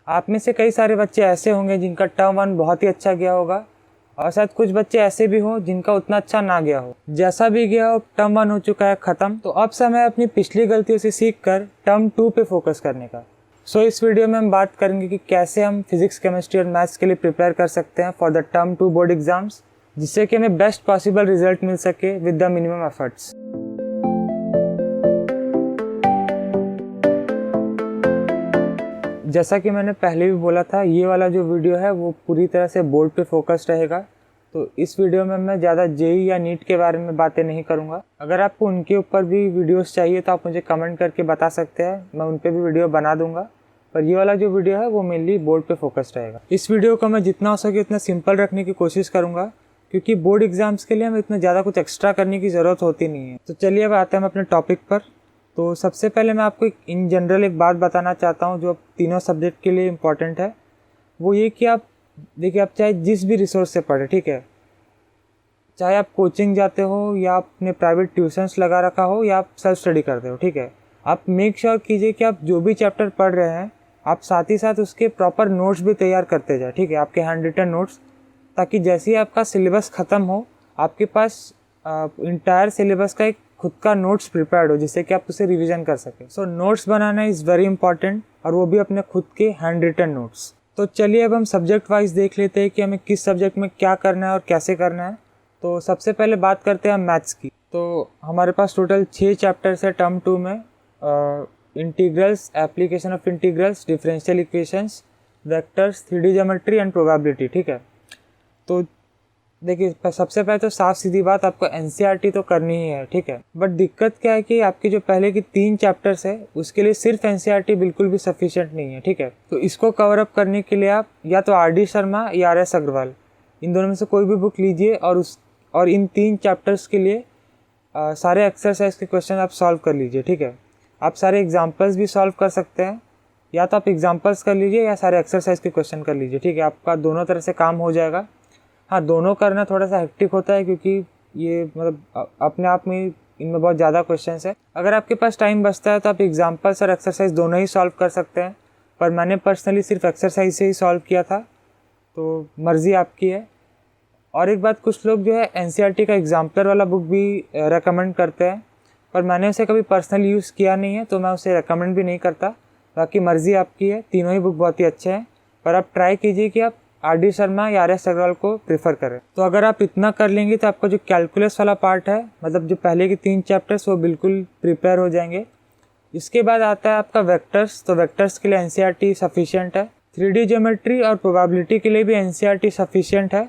आप में से कई सारे बच्चे ऐसे होंगे जिनका टर्म 1 बहुत ही अच्छा गया होगा और शायद कुछ बच्चे ऐसे भी हों जिनका उतना अच्छा ना गया हो। जैसा भी गया हो, टर्म 1 हो चुका है ख़त्म, तो अब समय अपनी पिछली गलतियों से सीख कर टर्म 2 पे फोकस करने का। इस वीडियो में हम बात करेंगे कि कैसे हम फिजिक्स, केमिस्ट्री और मैथ्स के लिए प्रिपेयर कर सकते हैं for the term 2 board exams, जिससे कि हमें बेस्ट पॉसिबल रिजल्ट मिल सके विद द मिनिमम एफर्ट्स। जैसा कि मैंने पहले भी बोला था, ये वाला जो वीडियो है वो पूरी तरह से बोर्ड पे फोकस्ड रहेगा। तो इस वीडियो में मैं ज़्यादा जेई या नीट के बारे में बातें नहीं करूँगा। अगर आपको उनके ऊपर भी वीडियोस चाहिए तो आप मुझे कमेंट करके बता सकते हैं, मैं उन पर भी वीडियो बना दूंगा। पर ये वाला जो वीडियो है वो मेनली बोर्ड पे फोकस्ड रहेगा। इस वीडियो को मैं जितना हो सके उतना सिंपल रखने की कोशिश करूँगा, क्योंकि बोर्ड एग्जाम्स के लिए हमें इतना ज़्यादा कुछ एक्स्ट्रा करने की ज़रूरत होती नहीं है। तो चलिए अब आते हैं हम अपने टॉपिक पर। तो सबसे पहले मैं आपको इन जनरल एक बात बताना चाहता हूँ जो तीनों सब्जेक्ट के लिए इम्पॉर्टेंट है। वो ये कि आप देखिए, आप चाहे जिस भी रिसोर्स से पढ़े, ठीक है, चाहे आप कोचिंग जाते हो या आपने प्राइवेट ट्यूशन्स लगा रखा हो या आप सेल्फ स्टडी करते हो, ठीक है, आप मेक श्योर कीजिए कि आप जो भी चैप्टर पढ़ रहे हैं आप साथ ही साथ उसके प्रॉपर नोट्स भी तैयार करते जाए, ठीक है, आपके हैंड रिटन नोट्स, ताकि जैसे ही आपका सिलेबस ख़त्म हो आपके पास इंटायर सिलेबस का एक खुद का नोट्स प्रिपेयर्ड हो, जिससे कि आप उसे रिवीजन कर सकें। Notes banana is very important, और वो भी अपने खुद के हैंड रिटन नोट्स। तो चलिए अब हम सब्जेक्ट वाइज देख लेते हैं कि हमें किस सब्जेक्ट में क्या करना है और कैसे करना है। तो सबसे पहले बात करते हैं हम मैथ्स की। तो हमारे पास टोटल 6 चैप्टर्स है टर्म 2 में। Integrals, application of integrals, differential equations, vectors, 3D geometry and probability, ठीक है। तो देखिए, सबसे पहले तो साफ सीधी बात, आपको एनसीईआरटी तो करनी ही है, ठीक है। बट दिक्कत क्या है कि आपकी जो पहले की 3 चैप्टर्स है उसके लिए सिर्फ एनसीईआरटी बिल्कुल भी सफिशिएंट नहीं है, ठीक है। तो इसको कवर अप करने के लिए आप या तो आर डी शर्मा या आर एस अग्रवाल, इन दोनों में से कोई भी बुक लीजिए और इन 3 चैप्टर्स के लिए सारे एक्सरसाइज के क्वेश्चन आप सॉल्व कर लीजिए, ठीक है। आप सारे एग्जाम्पल्स भी सॉल्व कर सकते हैं, या तो आप एग्जाम्पल्स कर लीजिए या सारे एक्सरसाइज के क्वेश्चन कर लीजिए, ठीक है। आपका दोनों तरह से काम हो जाएगा। हाँ, दोनों करना थोड़ा सा हेक्टिक होता है, क्योंकि ये मतलब अपने आप में इनमें बहुत ज़्यादा क्वेश्चंस है। अगर आपके पास टाइम बचता है तो आप एग्जाम्पल्स और एक्सरसाइज दोनों ही सॉल्व कर सकते हैं, पर मैंने पर्सनली सिर्फ एक्सरसाइज से ही सॉल्व किया था, तो मर्ज़ी आपकी है। और एक बात, कुछ लोग जो है एनसीईआरटी का एग्जाम्पलर वाला बुक भी रेकमेंड करते हैं, पर मैंने उसे कभी पर्सनली यूज़ किया नहीं है, तो मैं उसे रेकमेंड भी नहीं करता। बाकी मर्ज़ी आपकी है, तीनों ही बुक बहुत ही अच्छे हैं, पर आप ट्राई कीजिए कि आप आर डी शर्मा या आर एस अग्रवाल को प्रेफर करें। तो अगर आप इतना कर लेंगे तो आपका जो कैलकुलस वाला पार्ट है, मतलब जो पहले के 3 चैप्टर्स, वो बिल्कुल प्रिपेयर हो जाएंगे। इसके बाद आता है आपका वेक्टर्स। तो वेक्टर्स के लिए एनसीईआरटी सफिशिएंट है। 3D ज्योमेट्री और प्रोबेबिलिटी के लिए भी एनसीईआरटी सफिशिएंट है,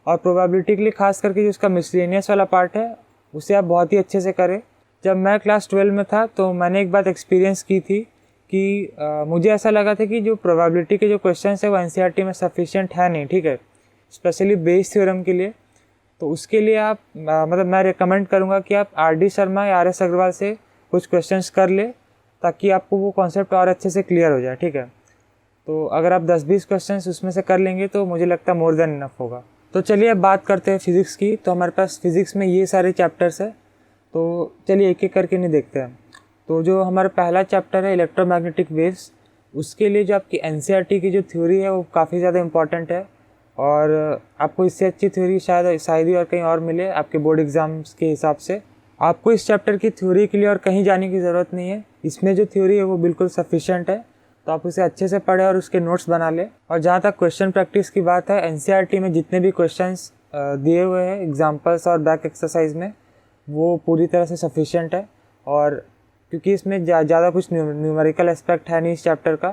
और प्रोबेबिलिटी के लिए खास करके जो उसका मिसलेनियस वाला पार्ट है उसे आप बहुत ही अच्छे से करें। जब मैं क्लास 12 में था तो मैंने एक बात एक्सपीरियंस की थी कि मुझे ऐसा लगा था कि जो प्रोबेबिलिटी के जो क्वेश्चंस है वो एनसीईआरटी में सफिशिएंट है नहीं, ठीक है, स्पेशली बेस थ्योरम के लिए। तो उसके लिए आप मतलब मैं रिकमेंड करूँगा कि आप आर डी शर्मा या आर एस अग्रवाल से कुछ क्वेश्चंस कर ले, ताकि आपको वो कॉन्सेप्ट और अच्छे से क्लियर हो जाए, ठीक है। तो अगर आप 10-20 क्वेश्चंस उसमें से कर लेंगे तो मुझे लगता है मोर देन इनफ होगा। तो चलिए अब बात करते हैं फिज़िक्स की। तो हमारे पास फिज़िक्स में ये सारे चैप्टर्स है, तो चलिए एक एक करके नहीं देखते हैं। तो जो हमारा पहला चैप्टर है इलेक्ट्रोमैग्नेटिक वेव्स, उसके लिए जो आपकी एनसीईआरटी की जो थ्योरी है वो काफ़ी ज़्यादा इंपॉर्टेंट है, और आपको इससे अच्छी थ्योरी शायद ही और कहीं और मिले आपके बोर्ड एग्ज़ाम्स के हिसाब से। आपको इस चैप्टर की थ्योरी के लिए और कहीं जाने की ज़रूरत नहीं है, इसमें जो थ्योरी है वो बिल्कुल सफिशिएंट है। तो आप उसे अच्छे से पढ़ें और उसके नोट्स बना लें। और जहाँ तक क्वेश्चन प्रैक्टिस की बात है, एनसीईआरटी में जितने भी क्वेश्चंस दिए हुए हैं एग्जाम्पल्स और बैक एक्सरसाइज में, वो पूरी तरह से सफिशिएंट है। और क्योंकि इसमें ज़्यादा कुछ न्यूमेरिकल एस्पेक्ट है नहीं इस चैप्टर का,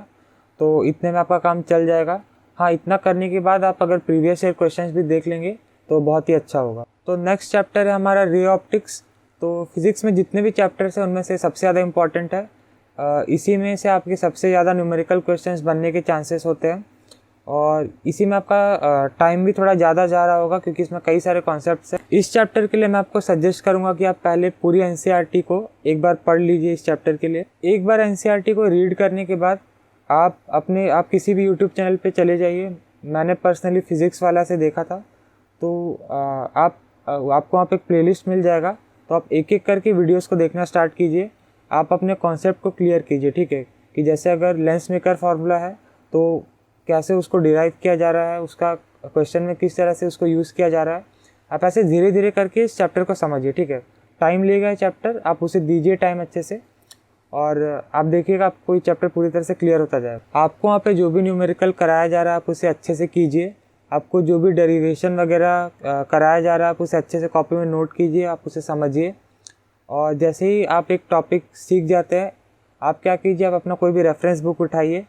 तो इतने में आपका काम चल जाएगा। हाँ, इतना करने के बाद आप अगर प्रीवियस ईयर क्वेश्चंस भी देख लेंगे तो बहुत ही अच्छा होगा। तो नेक्स्ट चैप्टर है हमारा रे ऑप्टिक्स। तो फिज़िक्स में जितने भी चैप्टर्स हैं उनमें से सबसे ज़्यादा इंपॉर्टेंट है। इसी में से आपके सबसे ज़्यादा न्यूमेरिकल क्वेश्चंस बनने के चांसेस होते हैं, और इसी में आपका टाइम भी थोड़ा ज़्यादा जा रहा होगा, क्योंकि इसमें कई सारे कॉन्सेप्ट्स हैं। इस चैप्टर के लिए मैं आपको सजेस्ट करूंगा कि आप पहले पूरी एनसीईआरटी को एक बार पढ़ लीजिए। इस चैप्टर के लिए एक बार एनसीईआरटी को रीड करने के बाद आप किसी भी यूट्यूब चैनल पे चले जाइए। मैंने पर्सनली फिज़िक्स वाला से देखा था, तो आपको वहाँ पे एक प्लेलिस्ट मिल जाएगा, तो आप एक एक करके वीडियोज़ को देखना स्टार्ट कीजिए। आप अपने कॉन्सेप्ट को क्लियर कीजिए, ठीक है, कि जैसे अगर लेंस मेकर फार्मूला है तो कैसे उसको डिराइव किया जा रहा है, उसका क्वेश्चन में किस तरह से उसको यूज़ किया जा रहा है। आप ऐसे धीरे धीरे करके इस चैप्टर को समझिए, ठीक है। टाइम लेगा ये चैप्टर, आप उसे दीजिए टाइम अच्छे से, और आप देखिएगा आपको ये चैप्टर पूरी तरह से क्लियर होता जाएगा। आपको वहाँ पे जो भी न्यूमेरिकल कराया जा रहा है आप उसे अच्छे से कीजिए। आपको जो भी डेरिवेशन वगैरह कराया जा रहा है आप उसे अच्छे से कॉपी में नोट कीजिए, आप उसे समझिए। और जैसे ही आप एक टॉपिक सीख जाते हैं, आप क्या कीजिए, आप अपना कोई भी रेफरेंस बुक उठाइए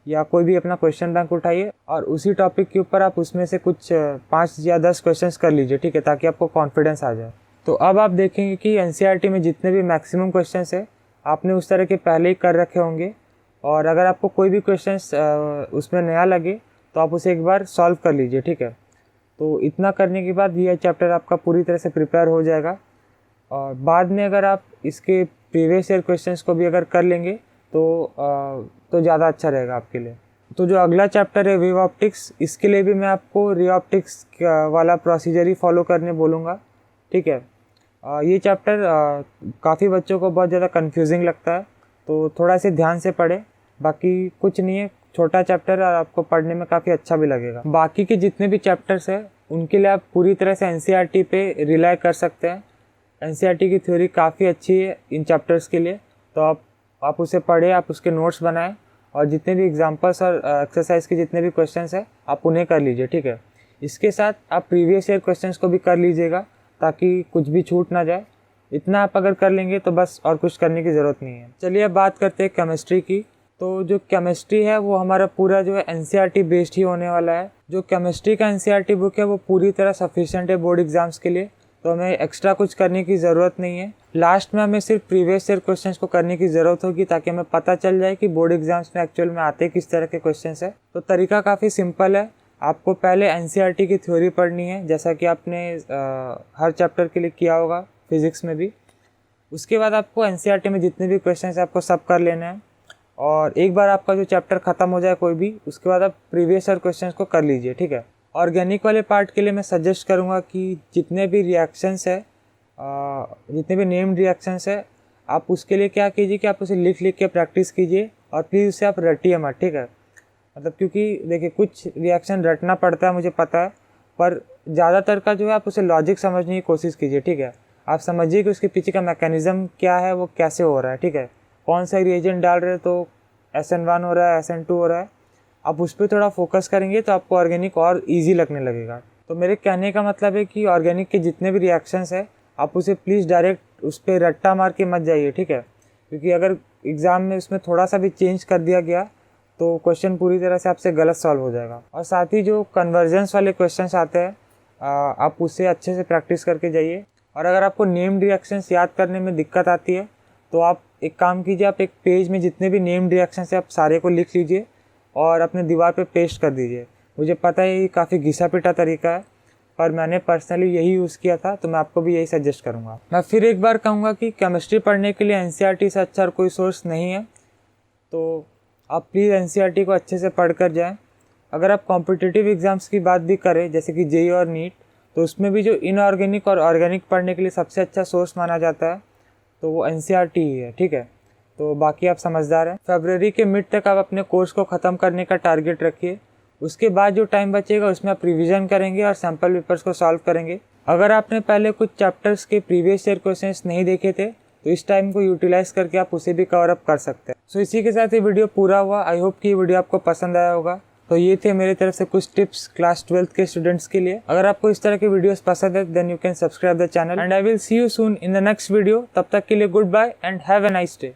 या कोई भी अपना क्वेश्चन बैंक उठाइए और उसी टॉपिक के ऊपर आप उसमें से कुछ 5 या 10 क्वेश्चंस कर लीजिए, ठीक है, ताकि आपको कॉन्फिडेंस आ जाए। तो अब आप देखेंगे कि एनसीईआरटी में जितने भी मैक्सिमम क्वेश्चंस है आपने उस तरह के पहले ही कर रखे होंगे, और अगर आपको कोई भी क्वेश्चंस उसमें नया लगे तो आप उसे एक बार सॉल्व कर लीजिए, ठीक है। तो इतना करने के बाद यह चैप्टर आपका पूरी तरह से प्रिपेयर हो जाएगा, और बाद में अगर आप इसके प्रीवियस ईयर क्वेश्चंस को भी अगर कर लेंगे तो ज़्यादा अच्छा रहेगा आपके लिए। तो जो अगला चैप्टर है वेव ऑप्टिक्स, इसके लिए भी मैं आपको रे ऑप्टिक्स वाला प्रोसीजर ही फॉलो करने बोलूँगा, ठीक है। ये चैप्टर काफ़ी बच्चों को बहुत ज़्यादा कंफ्यूजिंग लगता है, तो थोड़ा इसे ध्यान से पढ़े। बाकी कुछ नहीं है, छोटा चैप्टर है और आपको पढ़ने में काफ़ी अच्छा भी लगेगा। बाकी के जितने भी चैप्टर्स हैं उनके लिए आप पूरी तरह से एनसीईआरटी पे रिलाई कर सकते हैं। एनसीईआरटी की थ्योरी काफ़ी अच्छी है इन चैप्टर्स के लिए, तो आप उसे पढ़ें, आप उसके नोट्स बनाएं, और जितने भी एग्जांपल्स और एक्सरसाइज के जितने भी क्वेश्चंस हैं आप उन्हें कर लीजिए, ठीक है। इसके साथ आप प्रीवियस ईयर क्वेश्चंस को भी कर लीजिएगा ताकि कुछ भी छूट ना जाए। इतना आप अगर कर लेंगे तो बस, और कुछ करने की ज़रूरत नहीं है। चलिए अब बात करते हैं केमिस्ट्री की। तो जो केमिस्ट्री है वो हमारा पूरा जो है एनसीईआरटी बेस्ड ही होने वाला है। जो केमिस्ट्री का एनसीईआरटी बुक है वो पूरी तरह सफिशिएंट है बोर्ड एग्जाम्स के लिए, तो हमें एक्स्ट्रा कुछ करने की ज़रूरत नहीं है। लास्ट में हमें सिर्फ प्रीवियस ईयर क्वेश्चंस को करने की ज़रूरत होगी ताकि हमें पता चल जाए कि बोर्ड एग्जाम्स में एक्चुअल में आते किस तरह के क्वेश्चंस है। तो तरीका काफ़ी सिंपल है। आपको पहले एनसीईआरटी की थ्योरी पढ़नी है, जैसा कि आपने हर चैप्टर के लिए किया होगा, फिज़िक्स में भी। उसके बाद आपको एनसीईआरटी में जितने भी क्वेश्चंस है आपको सब कर लेना है, और एक बार आपका जो चैप्टर ख़त्म हो जाए कोई भी, उसके बाद आप प्रीवियस ईयर क्वेश्चंस को कर लीजिए, ठीक है। ऑर्गेनिक वाले पार्ट के लिए मैं सजेस्ट करूँगा कि जितने भी रिएक्शंस है, जितने भी नेम्ड रिएक्शंस है, आप उसके लिए क्या कीजिए कि आप उसे लिख के प्रैक्टिस कीजिए, और प्लीज़ उसे आप रटिए मत, ठीक है। मतलब क्योंकि देखिए कुछ रिएक्शन रटना पड़ता है, मुझे पता है, पर ज़्यादातर का जो है आप उसे लॉजिक समझने की कोशिश कीजिए, ठीक है। आप समझिए कि उसके पीछे का मैकेनिज़्म क्या है, वो कैसे हो रहा है, ठीक है। कौन सा रिएजेंट डाल रहे हैं तो SN1 हो रहा है, SN2 हो रहा है, आप उस पर थोड़ा फोकस करेंगे तो आपको ऑर्गेनिक और ईजी लगने लगेगा। तो मेरे कहने का मतलब है कि ऑर्गेनिक के जितने भी रिएक्शंस है आप उसे प्लीज़ डायरेक्ट उस पर रट्टा मार के मत जाइए, ठीक है। क्योंकि अगर एग्ज़ाम में उसमें थोड़ा सा भी चेंज कर दिया गया तो क्वेश्चन पूरी तरह से आपसे गलत सॉल्व हो जाएगा। और साथ ही जो कन्वर्जेंस वाले क्वेश्चंस आते हैं आप उससे अच्छे से प्रैक्टिस करके जाइए। और अगर आपको नेम्ड रिएक्शंस याद करने में दिक्कत आती है तो आप एक काम कीजिए, आप एक पेज में जितने भी नेम्ड रिएक्शंस है आप सारे को लिख लीजिए और अपने दीवार पे पेस्ट कर दीजिए। मुझे पता है ये काफ़ी घिसा पिटा तरीका है, पर मैंने पर्सनली यही यूज़ किया था, तो मैं आपको भी यही सजेस्ट करूँगा। मैं फिर एक बार कहूँगा कि केमिस्ट्री पढ़ने के लिए एनसीईआरटी से अच्छा कोई सोर्स नहीं है, तो आप प्लीज़ एनसीईआरटी को अच्छे से पढ़ कर जाएँ। अगर आप कॉम्पिटिटिव एग्ज़ाम्स की बात भी करें जैसे कि जेईई और नीट, तो उसमें भी जो इनऑर्गेनिक और ऑर्गेनिक पढ़ने के लिए सबसे अच्छा सोर्स माना जाता है तो वो एनसीईआरटी ही है, ठीक है। तो बाकी आप समझदार हैं। फरवरी के मिड तक आप अपने कोर्स को ख़त्म करने का टारगेट रखिए। उसके बाद जो टाइम बचेगा उसमें आप रिवीजन करेंगे और सैम्पल पेपर्स को सॉल्व करेंगे। अगर आपने पहले कुछ चैप्टर्स के प्रीवियस ईयर क्वेश्चंस नहीं देखे थे तो इस टाइम को यूटिलाइज़ करके आप उसे भी कवर अप कर सकते हैं। सो इसी के साथ ये वीडियो पूरा हुआ। आई होप कि ये वीडियो आपको पसंद आया होगा। तो ये थे मेरी तरफ से कुछ टिप्स क्लास 12th के स्टूडेंट्स के लिए। अगर आपको इस तरह के वीडियोस पसंद है then you can subscribe the channel and I will see you soon in the next video. तब तक के लिए goodbye and have a nice day.